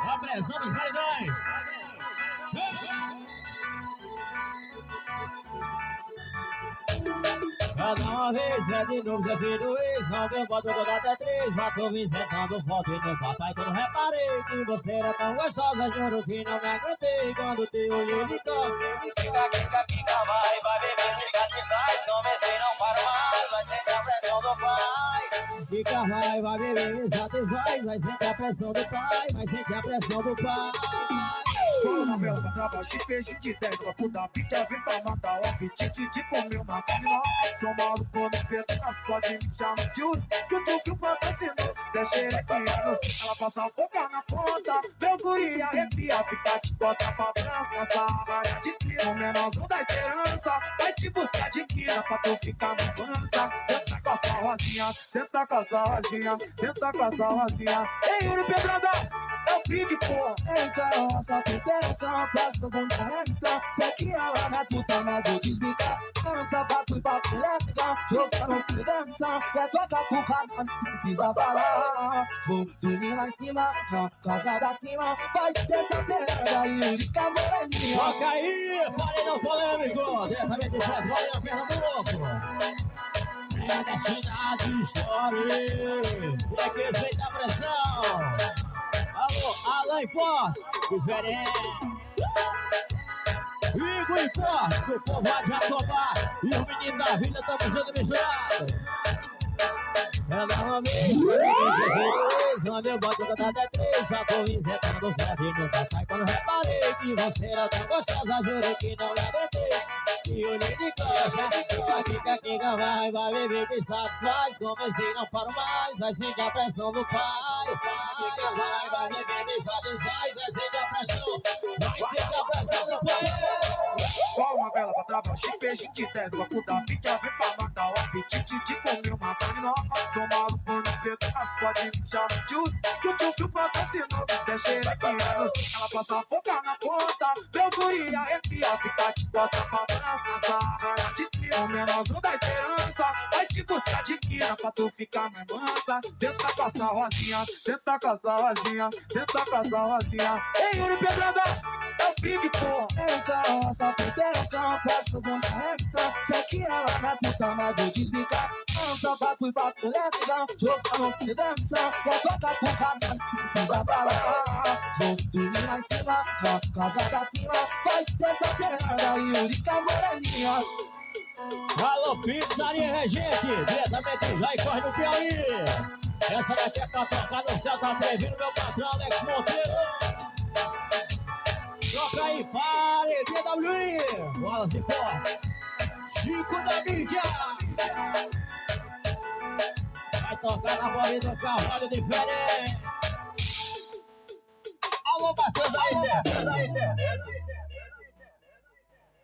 A pressão dos paredões. Cada uma vez, é de novo, já se dois. Quando eu boto toda até três. Matou me sentando forte no papai. Quando reparei que você era tão gostosa, juro que não me aguentei. Quando te olhei de canto. Kika, vai beber, me satisfaz. Comecei, não paro mais, vai sentir a pressão do pai. Kika, vai beber, me satisfaz. Vai sentir a pressão do pai, vai sentir a pressão do pai. Fala na vela, pra baixo e peixe de 10. Pra puta pica, vem pra matar o apetite de comer uma carne. Sou maluco no pedaço, pode me chamar de uso. Que eu tô que o patrocínio, deixa xerequiano. Ela passa a boca na ponta, meu guri arrepia. Fica de costa pra branca, essa área de tiro. O menorzão da esperança, vai te buscar de quina pra tu ficar na pança. Senta com essa rosinha, senta com essa rosinha, senta com essa rosinha. Ei, Yuri Pedrada, é o pique, porra. Então, essa puta é o cão, faz todo mundo então. Cê que ela na puta, mas vou desbicar. Dança, bato e bato, legal. Jogando por dança, é só capucada, não precisa falar. Vou dormir lá em cima, na casa da cima. Vai dessa serrada e o Lica Moreninha. Toca aí, falei não polêmico. Diretamente de Fred, valeu a perna do louco. É da cidade Story. É que respeita a pressão. Alô, Alan Force, diferente. Igor e Forte, o povo vai de Jatobá. E o menino da vida, tamo junto misturado. Ela uma vez, quando eu boto da até três. Matou injetando o Fred no papai. Quando reparei que você era tão gostosa, jurei que não me aguentei. E olhei de coxa, Kika, vai beber, me satisfaz. Comecei, não paro mais, vai sentir a pressão do pai. Kika, vai beber, me satisfaz. Vai sentir a pressão, vai sentir a pressão do pai. Qual uma vela pra travar, peixe de 10. Pra puta pica, vem pra matar o apetite de comer uma carne nova. Sou maluco no pedaço, pode me chamar de uso. Que eu tô que o patrocínio, deixa xerequiano. Ela passa a boca na ponta, meu guri arrepia. Fica de costa pra branca, essa área de tiro. O menorzão da esperança, vai te buscar de quina pra tu ficar mais mansa. Senta com essa rosinha, senta com essa rosinha, senta com essa rosinha. Ei, Yuri Pedrada, é o pique, porra. Então, essa puta é o cão, faz todo mundo então. Cê que ela na puta, mas vou desbicar. Dança, bato e bato, legal. Jogando por dança, é só capucada, não precisa falar. Vou dormir lá em cima, na casa da cima. Vai dessa serrada e o Lica Moreninha. Alô, Pizzaria Regente, diretamente já e corre no Piauí. Essa daqui é pra tocar no céu, tá atrevindo meu patrão Alex Monteiro. Toca aí, pare, DWI, Wallace Force, Chico da mídia. Vai tocar na bolinha do cavalo diferente.